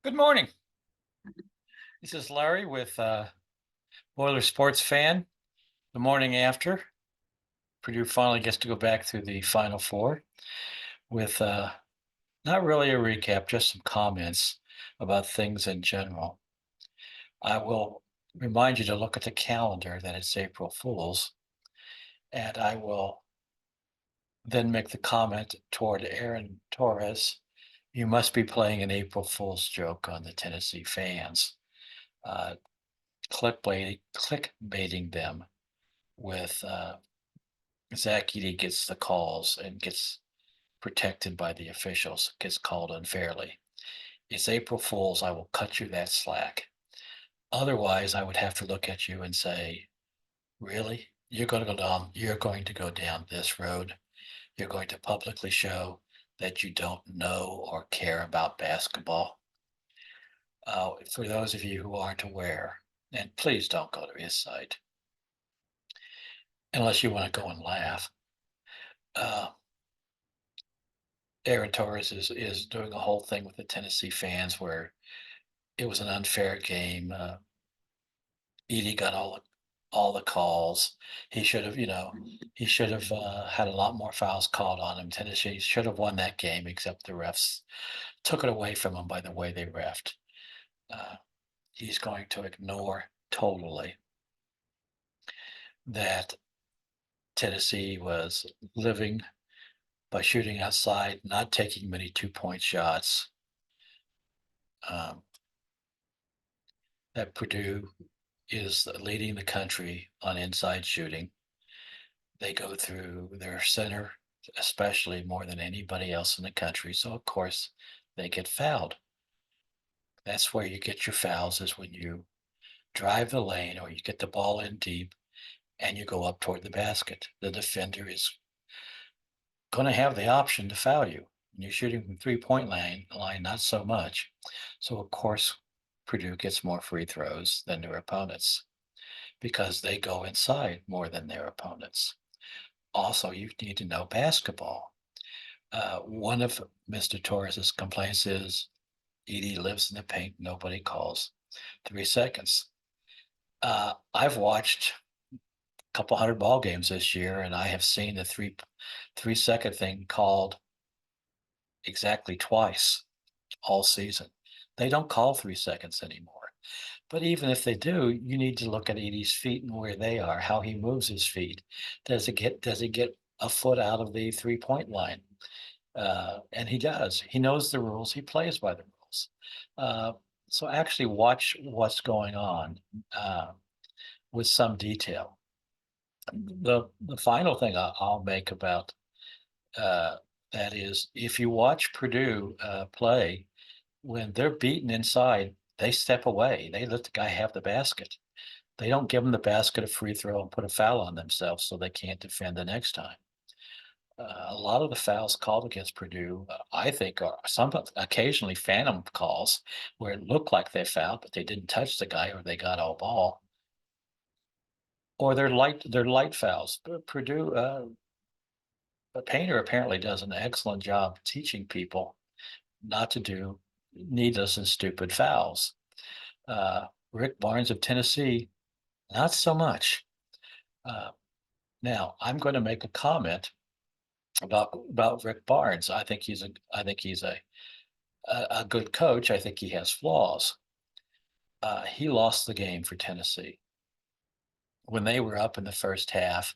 Good morning. This is Larry with Boilersportsfan. The morning after, Purdue finally gets to go back through the Final Four with not really a recap, just some comments about things in general. I will remind you to look at the calendar that it's April Fool's, and I will then make the comment toward Aaron Torres. You must be playing an April Fool's joke on the Tennessee fans, uh, clickbaiting them with Zach Edey gets the calls and gets protected by the officials, gets called unfairly. It's April Fool's. I will cut you that slack. Otherwise, I would have to look at you and say, really? You're going to go down this road. You're going to publicly show that you don't know or care about basketball. For those of you who aren't aware, and please don't go to his site unless you want to go and laugh. Uh, Aaron Torres is doing a whole thing with the Tennessee fans where it was an unfair game. Edie got all the calls. He should have, he should have had a lot more fouls called on him. Tennessee should have won that game, except the refs took it away from him by the way they refed. Uh, he's going to ignore totally that Tennessee was living by shooting outside, not taking many 2-point shots. Um, that Purdue is leading the country on inside shooting. They go through their center, especially more than anybody else in the country. So, of course, they get fouled. That's where you get your fouls, is when you drive the lane or you get the ball in deep and you go up toward the basket. The defender is going to have the option to foul you. When you're shooting from 3-point line, not so much. So, of course, Purdue gets more free throws than their opponents because they go inside more than their opponents. Also, you need to know basketball. One of Mr. Torres's complaints is Edie lives in the paint, nobody calls 3 seconds. I've watched a couple hundred ball games this year, and I have seen the 3 second thing called exactly twice all season. They don't call 3 seconds anymore. But even if they do, you need to look at Edie's feet and where they are, how he moves his feet. Does he get a foot out of the 3-point line? And he does. He knows the rules. He plays by the rules. Uh, so actually watch what's going on with some detail. The final thing I'll make about that is, if you watch Purdue play, when they're beaten inside, they step away. They let the guy have the basket. They don't give them the basket, a free throw, and put a foul on themselves so they can't defend the next time. A lot of the fouls called against Purdue, I think, are some occasionally phantom calls where it looked like they fouled, but they didn't touch the guy or they got all ball, or they're light fouls. But Purdue, the Painter apparently does an excellent job teaching people not to do needless and stupid fouls. Rick Barnes of Tennessee, not so much. Uh, Now, I'm going to make a comment about Rick Barnes. I think he's a good coach. I think he has flaws. He lost the game for Tennessee when they were up in the first half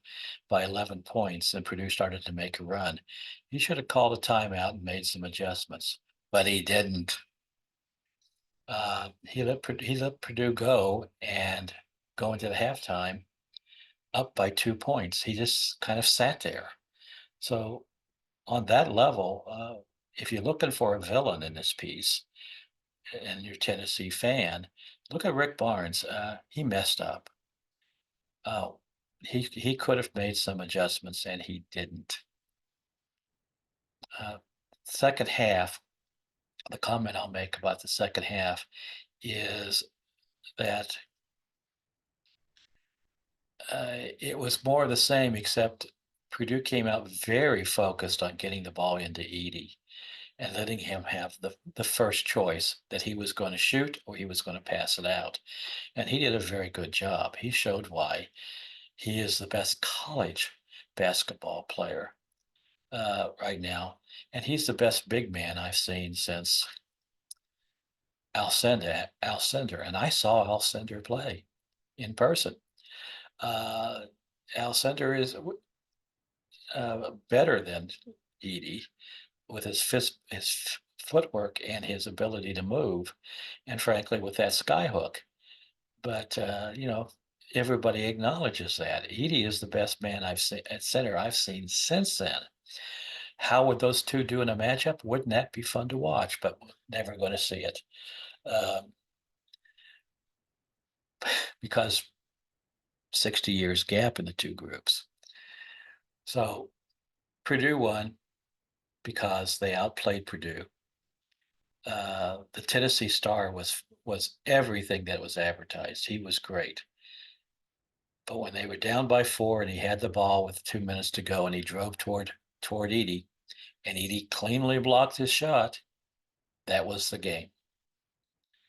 by 11 points and Purdue started to make a run. He should have called a timeout and made some adjustments, but he didn't. He let Purdue go and go into the halftime up by 2 points. He just kind of sat there. So on that level, if you're looking for a villain in this piece and you're a Tennessee fan, look at Rick Barnes. He messed up. Oh, he could have made some adjustments and he didn't. Uh, Second half, the comment I'll make about the second half is that it was more of the same, except Purdue came out very focused on getting the ball into Edey. and letting him have the first choice that he was going to shoot or he was going to pass it out. And he did a very good job. He showed why he is the best college basketball player right now. And he's the best big man I've seen since Alcindor. And I saw Alcindor play in person. Uh, Alcindor is better than Edie with his footwork and his ability to move, and frankly, with that sky hook. But everybody acknowledges that Edie is the best man I've seen at center I've seen since then. How would those two do in a matchup? Wouldn't that be fun to watch? But we're never going to see it um, because 60 years gap in the two groups. So Purdue won because they outplayed Purdue. The Tennessee Star was everything that was advertised. He was great. But when they were down by 4 and he had the ball with 2 minutes to go and he drove toward Edie and Edie cleanly blocked his shot, that was the game.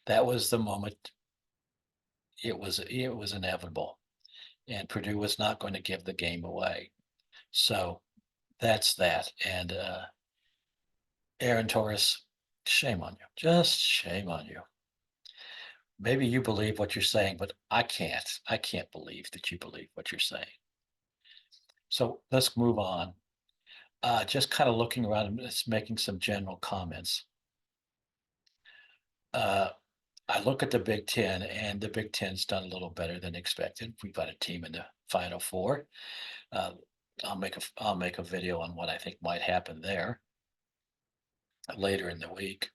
That was the moment. It was inevitable. And Purdue was not going to give the game away. So that's that. And Aaron Torres, shame on you. Just shame on you. Maybe you believe what you're saying, but I can't. I can't believe that you believe what you're saying. So let's move on. Just kind of looking around and just making some general comments. Uh, I look at the Big Ten, and the Big Ten's done a little better than expected. We've got a team in the Final Four. Uh, I'll make a video on what I think might happen there later in the week.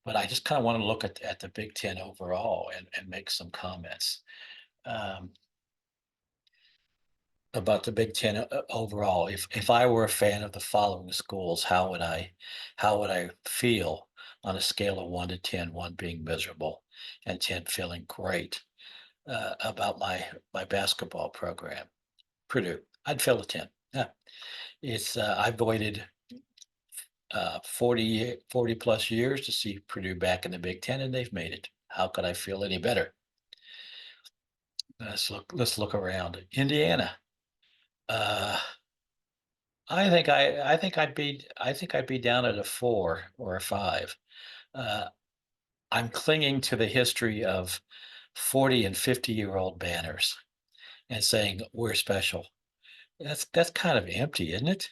But I just kind of want to look at the Big Ten overall and make some comments um, about the Big Ten overall. If I were a fan of the following schools, how would I feel on a scale of 1 to 10, 1 being miserable and 10 feeling great about my basketball program? Purdue, I'd feel a 10. Yeah, I've waited 40 plus years to see Purdue back in the Big Ten, and they've made it. How could I feel any better? Let's look around. Indiana. Uh, I think I'd be down at a 4 or a 5. Uh, I'm clinging to the history of 40 and 50-year-old banners and saying we're special. That's kind of empty, isn't it?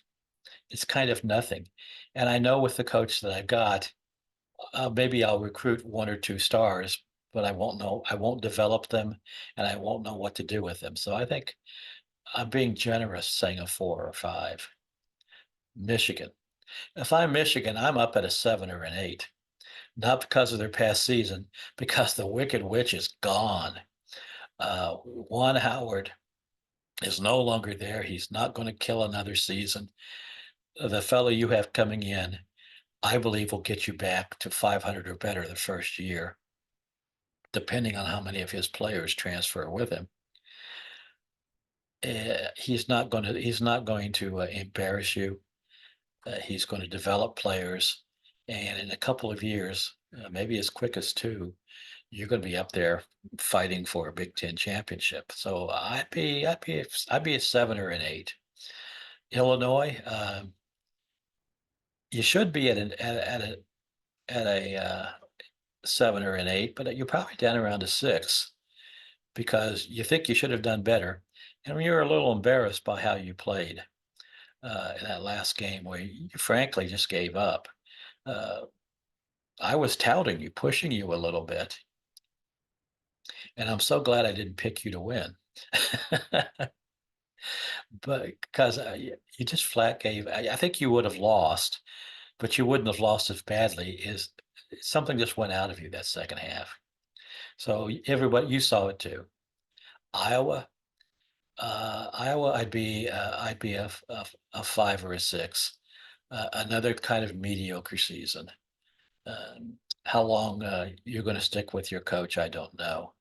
It's kind of nothing. And I know with the coach that I've got, maybe I'll recruit 1 or 2 stars, but I won't know. I won't develop them, and I won't know what to do with them. So I think I'm being generous, saying a 4 or 5. Michigan. If I'm Michigan, I'm up at a 7 or an 8, not because of their past season, because the Wicked Witch is gone. Juan Howard is no longer there. He's not going to kill another season. The fellow you have coming in, I believe, will get you back to 500 or better the first year, depending on how many of his players transfer with him. He's not going to embarrass you. He's going to develop players, and in a couple of years, maybe as quick as 2, you're going to be up there fighting for a Big Ten championship. So I'd be a 7 or an 8. Illinois, you should be at a 7 or an 8, but you're probably down around a 6 because you think you should have done better, and you're a little embarrassed by how you played in that last game where you frankly just gave up. Uh, I was touting you, pushing you a little bit, and I'm so glad I didn't pick you to win. But because you just flat gave, I think you would have lost, but you wouldn't have lost as badly. Is something just went out of you that second half. So everybody, you saw it too. Iowa, Iowa, I'd be a 5 or a 6. Another kind of mediocre season. How long you're going to stick with your coach, I don't know.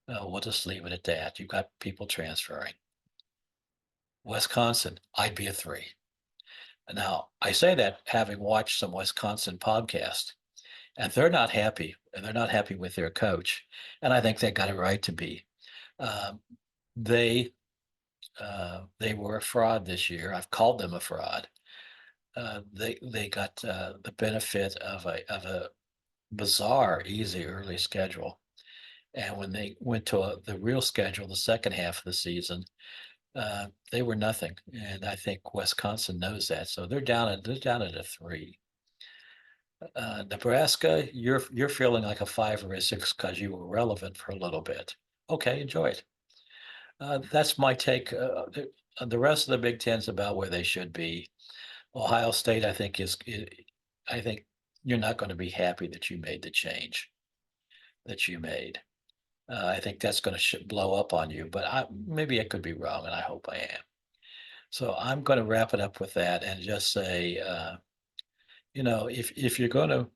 We'll just leave it at that. You've got people transferring. Wisconsin, I'd be a 3. Now, I say that having watched some Wisconsin podcasts, and they're not happy, and they're not happy with their coach, and I think they got a right to be. Um, they they were a fraud this year. I've called them a fraud. They got the benefit of a bizarre, easy early schedule, and when they went to the real schedule, the second half of the season, they were nothing. And I think Wisconsin knows that, so they're down at a three. Nebraska, you're feeling like a five or a six because you were relevant for a little bit. Okay, enjoy it. That's my take. The rest of the Big Ten's about where they should be. Ohio State, I think you're not going to be happy that you made the change that you made. I think that's going to blow up on you, but maybe I could be wrong, and I hope I am. So I'm going to wrap it up with that and just say, if you're going to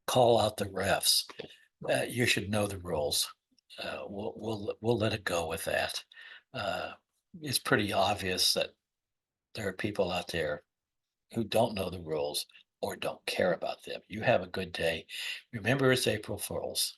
call out the refs, you should know the rules. We'll let it go with that. Uh, it's pretty obvious that there are people out there who don't know the rules or don't care about them. You have a good day. Remember, it's April Fools.